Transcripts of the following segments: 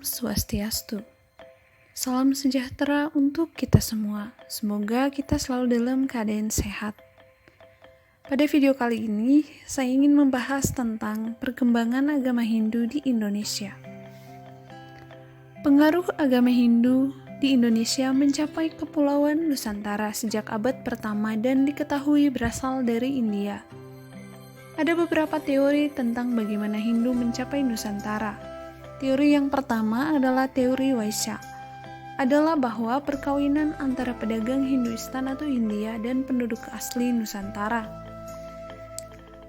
Om Swastiastu. Salam sejahtera untuk kita semua. Semoga kita selalu dalam keadaan sehat. Pada video kali ini, saya ingin membahas tentang perkembangan agama Hindu di Indonesia. Pengaruh agama Hindu di Indonesia mencapai Kepulauan Nusantara sejak abad pertama dan diketahui berasal dari India. Ada beberapa teori tentang bagaimana Hindu mencapai Nusantara. Teori yang pertama adalah teori Vaishya, adalah bahwa perkawinan antara pedagang Hinduistan atau India dan penduduk asli Nusantara.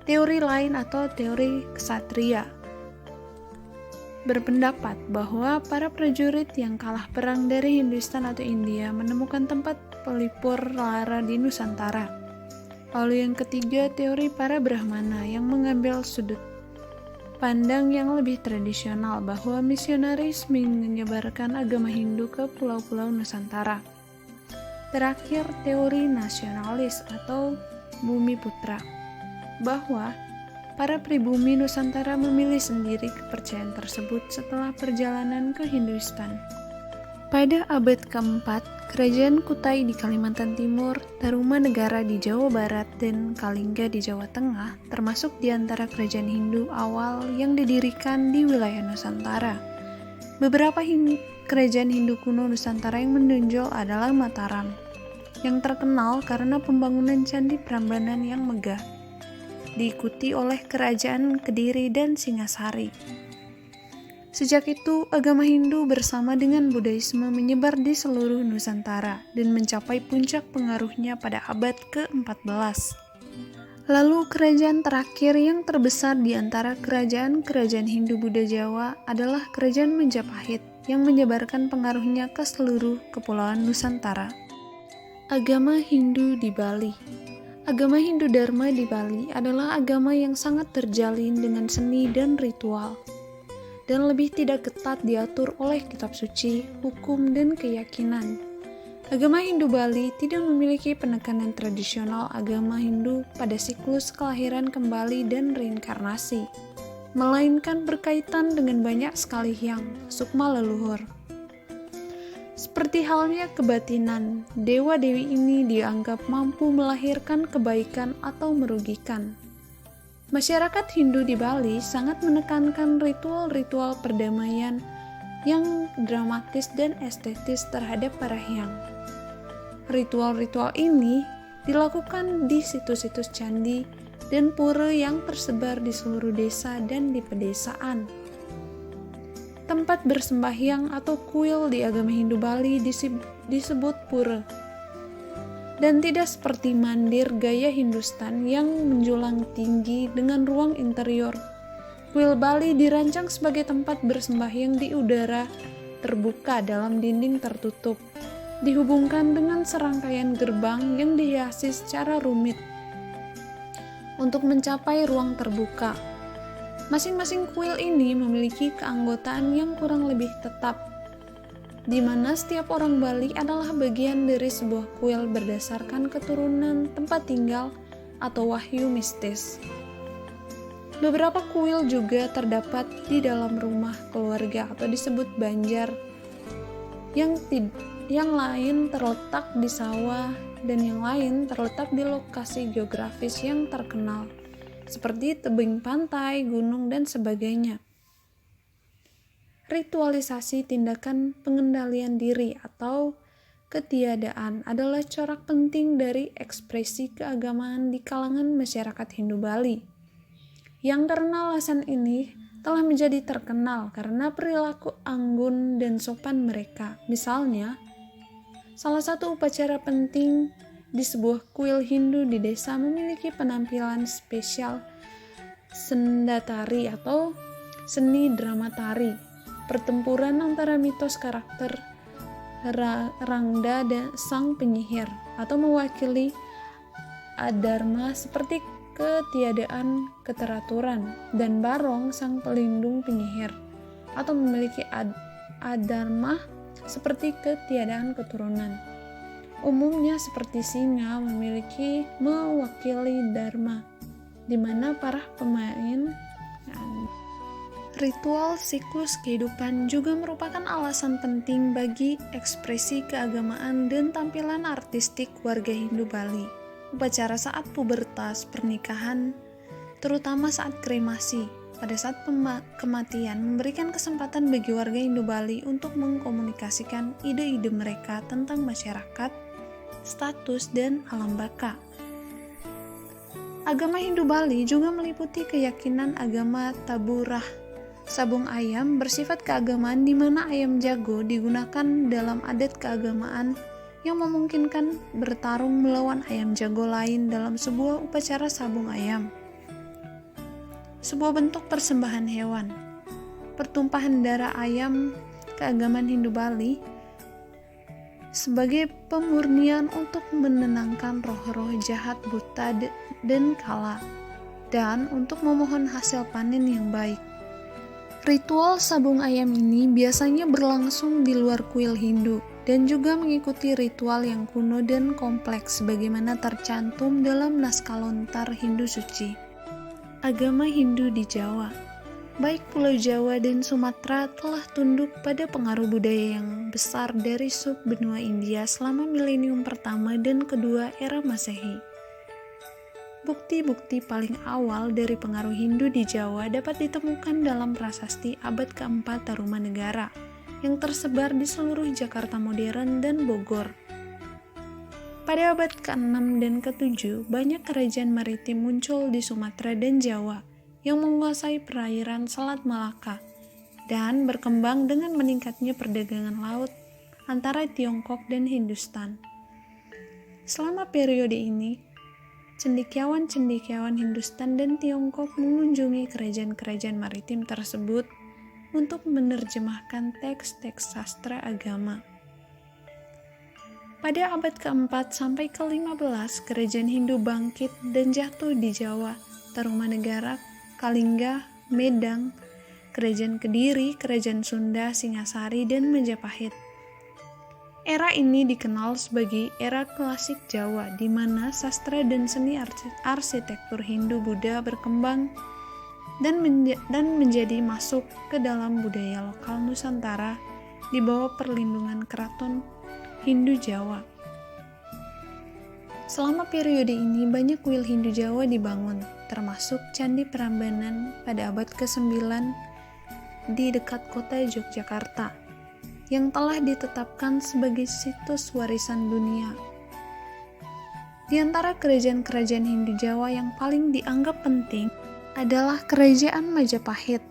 Teori lain atau teori Ksatria berpendapat bahwa para prajurit yang kalah perang dari Hinduistan atau India menemukan tempat pelipur lara di Nusantara. Lalu yang ketiga, teori para Brahmana yang mengambil sudut pandang yang lebih tradisional bahwa misionaris menyebarkan agama Hindu ke pulau-pulau Nusantara. Terakhir, teori nasionalis atau Bumi Putra, bahwa para pribumi Nusantara memilih sendiri kepercayaan tersebut setelah perjalanan ke Hinduistan. Pada abad keempat, Kerajaan Kutai di Kalimantan Timur, Tarumanegara di Jawa Barat, dan Kalingga di Jawa Tengah termasuk di antara kerajaan Hindu awal yang didirikan di wilayah Nusantara. Beberapa kerajaan Hindu kuno Nusantara yang menonjol adalah Mataram, yang terkenal karena pembangunan Candi Prambanan yang megah, diikuti oleh Kerajaan Kediri dan Singasari. Sejak itu, agama Hindu bersama dengan Buddhaisme menyebar di seluruh Nusantara dan mencapai puncak pengaruhnya pada abad ke-14. Lalu kerajaan terakhir yang terbesar di antara kerajaan-kerajaan Hindu-Buddha Jawa adalah Kerajaan Majapahit yang menyebarkan pengaruhnya ke seluruh kepulauan Nusantara. Agama Hindu di Bali. Agama Hindu Dharma di Bali adalah agama yang sangat terjalin dengan seni dan ritual, dan lebih tidak ketat diatur oleh kitab suci, hukum, dan keyakinan. Agama Hindu Bali tidak memiliki penekanan tradisional agama Hindu pada siklus kelahiran kembali dan reinkarnasi, melainkan berkaitan dengan banyak sekali yang sukma leluhur. Seperti halnya kebatinan, dewa-dewi ini dianggap mampu melahirkan kebaikan atau merugikan. Masyarakat Hindu di Bali sangat menekankan ritual-ritual perdamaian yang dramatis dan estetis terhadap para hyang. Ritual-ritual ini dilakukan di situs-situs candi dan pura yang tersebar di seluruh desa dan di pedesaan. Tempat bersembahyang atau kuil di agama Hindu Bali disebut pura. Dan tidak seperti mandir gaya Hindustan yang menjulang tinggi dengan ruang interior. Kuil Bali dirancang sebagai tempat bersembahyang di udara terbuka dalam dinding tertutup, dihubungkan dengan serangkaian gerbang yang dihiasi secara rumit untuk mencapai ruang terbuka. Masing-masing kuil ini memiliki keanggotaan yang kurang lebih tetap, di mana setiap orang Bali adalah bagian dari sebuah kuil berdasarkan keturunan tempat tinggal atau wahyu mistis. Beberapa kuil juga terdapat di dalam rumah keluarga atau disebut banjar, yang lain terletak di sawah dan yang lain terletak di lokasi geografis yang terkenal, seperti tebing pantai, gunung, dan sebagainya. Ritualisasi tindakan pengendalian diri atau ketiadaan adalah corak penting dari ekspresi keagamaan di kalangan masyarakat Hindu Bali. Yang karena alasan ini telah menjadi terkenal karena perilaku anggun dan sopan mereka. Misalnya, salah satu upacara penting di sebuah kuil Hindu di desa memiliki penampilan spesial sendatari atau seni drama tari. Pertempuran antara mitos karakter Rangda dan sang penyihir, atau mewakili Adharma seperti ketiadaan keteraturan, dan Barong sang pelindung penyihir, atau memiliki Adharma seperti ketiadaan keturunan. Umumnya seperti singa mewakili Dharma, di mana para pemain Ritual siklus kehidupan juga merupakan alasan penting bagi ekspresi keagamaan dan tampilan artistik warga Hindu Bali. Upacara saat pubertas, pernikahan, terutama saat kremasi, pada saat kematian memberikan kesempatan bagi warga Hindu Bali untuk mengkomunikasikan ide-ide mereka tentang masyarakat, status, dan alam baka. Agama Hindu Bali juga meliputi keyakinan agama taburah. Sabung ayam bersifat keagamaan di mana ayam jago digunakan dalam adat keagamaan yang memungkinkan bertarung melawan ayam jago lain dalam sebuah upacara sabung ayam. Sebuah bentuk persembahan hewan. Pertumpahan darah ayam keagamaan Hindu Bali sebagai pemurnian untuk menenangkan roh-roh jahat, buta, dan kala, dan untuk memohon hasil panen yang baik. Ritual sabung ayam ini biasanya berlangsung di luar kuil Hindu dan juga mengikuti ritual yang kuno dan kompleks sebagaimana tercantum dalam naskah lontar Hindu suci. Agama Hindu di Jawa, baik Pulau Jawa dan Sumatera, telah tunduk pada pengaruh budaya yang besar dari sub-benua India selama milenium pertama dan kedua era Masehi. Bukti-bukti paling awal dari pengaruh Hindu di Jawa dapat ditemukan dalam prasasti abad ke-4 Tarumanegara yang tersebar di seluruh Jakarta modern dan Bogor. Pada abad ke-6 dan ke-7, banyak kerajaan maritim muncul di Sumatera dan Jawa yang menguasai perairan Selat Malaka dan berkembang dengan meningkatnya perdagangan laut antara Tiongkok dan Hindustan. Selama periode ini, cendekiawan-cendekiawan Hindustan dan Tiongkok mengunjungi kerajaan-kerajaan maritim tersebut untuk menerjemahkan teks-teks sastra agama. Pada abad ke-4 sampai ke-15, kerajaan Hindu bangkit dan jatuh di Jawa, Tarumanegara, Kalingga, Medang, kerajaan Kediri, kerajaan Sunda, Singasari, dan Majapahit. Era ini dikenal sebagai era klasik Jawa, di mana sastra dan seni arsitektur Hindu-Buddha berkembang dan menjadi masuk ke dalam budaya lokal Nusantara di bawah perlindungan Keraton Hindu Jawa. Selama periode ini banyak kuil Hindu Jawa dibangun, termasuk Candi Prambanan pada abad ke-9 di dekat kota Yogyakarta, yang telah ditetapkan sebagai situs warisan dunia. Di antara kerajaan-kerajaan Hindu Jawa yang paling dianggap penting adalah Kerajaan Majapahit,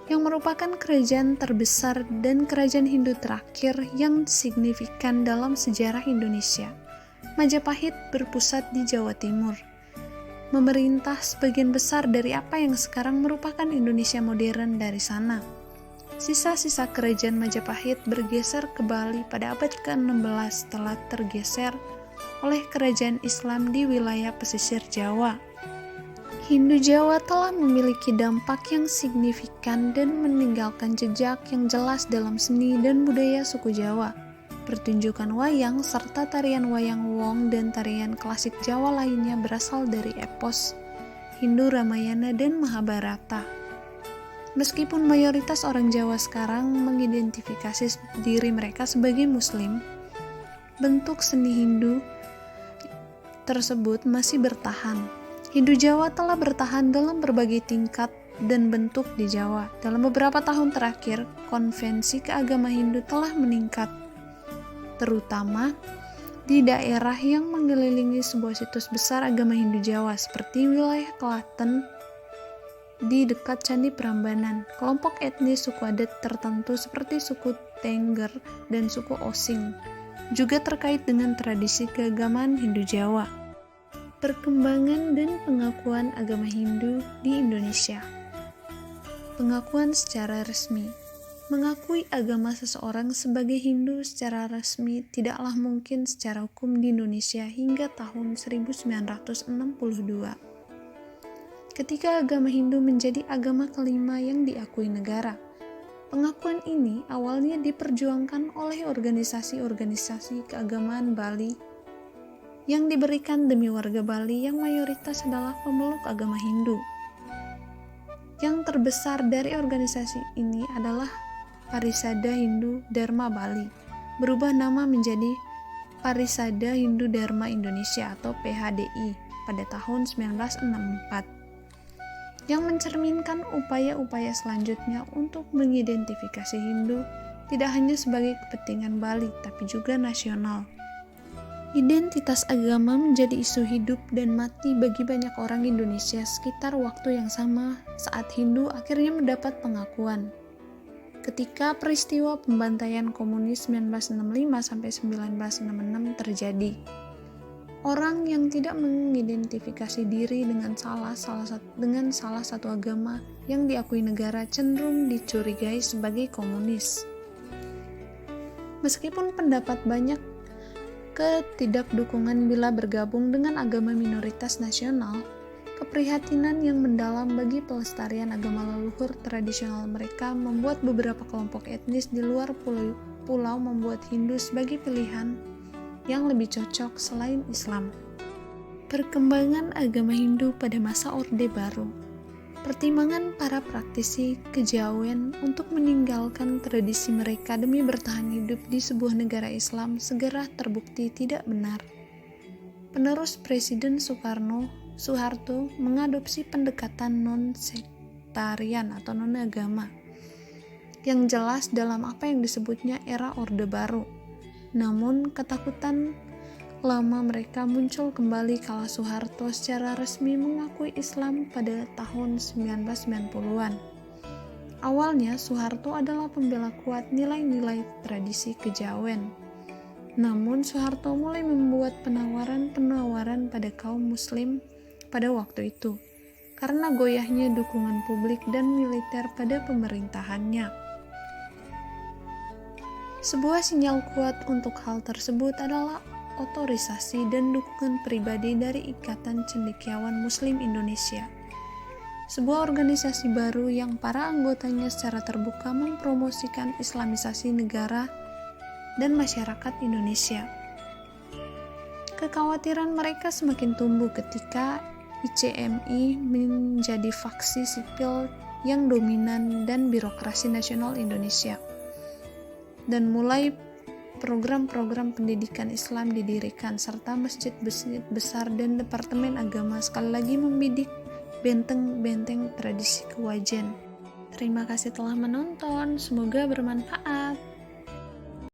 yang merupakan kerajaan terbesar dan kerajaan Hindu terakhir yang signifikan dalam sejarah Indonesia. Majapahit berpusat di Jawa Timur, memerintah sebagian besar dari apa yang sekarang merupakan Indonesia modern dari sana. Sisa-sisa kerajaan Majapahit bergeser ke Bali pada abad ke-16 setelah tergeser oleh kerajaan Islam di wilayah pesisir Jawa. Hindu Jawa telah memiliki dampak yang signifikan dan meninggalkan jejak yang jelas dalam seni dan budaya suku Jawa. Pertunjukan wayang serta tarian wayang wong dan tarian klasik Jawa lainnya berasal dari epos Hindu Ramayana dan Mahabharata. Meskipun mayoritas orang Jawa sekarang mengidentifikasi diri mereka sebagai Muslim, bentuk seni Hindu tersebut masih bertahan. Hindu Jawa telah bertahan dalam berbagai tingkat dan bentuk di Jawa. Dalam beberapa tahun terakhir, konvensi keagama Hindu telah meningkat, terutama di daerah yang mengelilingi sebuah situs besar agama Hindu Jawa seperti wilayah Klaten, di dekat Candi Prambanan. Kelompok etnis suku adat tertentu seperti suku Tengger dan suku Osing juga terkait dengan tradisi keagamaan Hindu Jawa. Perkembangan dan pengakuan agama Hindu di Indonesia. Pengakuan secara resmi. Mengakui agama seseorang sebagai Hindu secara resmi tidaklah mungkin secara hukum di Indonesia hingga tahun 1962. Ketika agama Hindu menjadi agama kelima yang diakui negara. Pengakuan ini awalnya diperjuangkan oleh organisasi-organisasi keagamaan Bali yang diberikan demi warga Bali yang mayoritas adalah pemeluk agama Hindu. Yang terbesar dari organisasi ini adalah Parisada Hindu Dharma Bali, berubah nama menjadi Parisada Hindu Dharma Indonesia atau PHDI pada tahun 1964, yang mencerminkan upaya-upaya selanjutnya untuk mengidentifikasi Hindu tidak hanya sebagai kepentingan Bali, tapi juga nasional. Identitas agama menjadi isu hidup dan mati bagi banyak orang Indonesia sekitar waktu yang sama saat Hindu akhirnya mendapat pengakuan. Ketika peristiwa pembantaian komunis 1965-1966 terjadi, orang yang tidak mengidentifikasi diri dengan salah satu agama yang diakui negara cenderung dicurigai sebagai komunis. Meskipun pendapat banyak ketidakdukungan bila bergabung dengan agama minoritas nasional, keprihatinan yang mendalam bagi pelestarian agama leluhur tradisional mereka membuat beberapa kelompok etnis di luar pulau membuat Hindu sebagai pilihan yang lebih cocok selain Islam. Perkembangan agama Hindu pada masa Orde Baru. Pertimbangan para praktisi kejawen untuk meninggalkan tradisi mereka demi bertahan hidup di sebuah negara Islam segera terbukti tidak benar. Penerus Presiden Soeharto mengadopsi pendekatan non-sektarian atau non-agama yang jelas dalam apa yang disebutnya era Orde Baru. Namun ketakutan lama mereka muncul kembali kala Soeharto secara resmi mengakui Islam pada tahun 1990-an. Awalnya Soeharto adalah pembela kuat nilai-nilai tradisi kejawen. Namun Soeharto mulai membuat penawaran pada kaum muslim pada waktu itu karena goyahnya dukungan publik dan militer pada pemerintahannya. Sebuah sinyal kuat untuk hal tersebut adalah otorisasi dan dukungan pribadi dari Ikatan Cendekiawan Muslim Indonesia, sebuah organisasi baru yang para anggotanya secara terbuka mempromosikan Islamisasi negara dan masyarakat Indonesia. Kekhawatiran mereka semakin tumbuh ketika ICMI menjadi faksi sipil yang dominan dan birokrasi nasional Indonesia, dan mulai program-program pendidikan Islam didirikan, serta masjid-masjid besar dan departemen agama sekali lagi membidik benteng-benteng tradisi kewajen. Terima kasih telah menonton, semoga bermanfaat.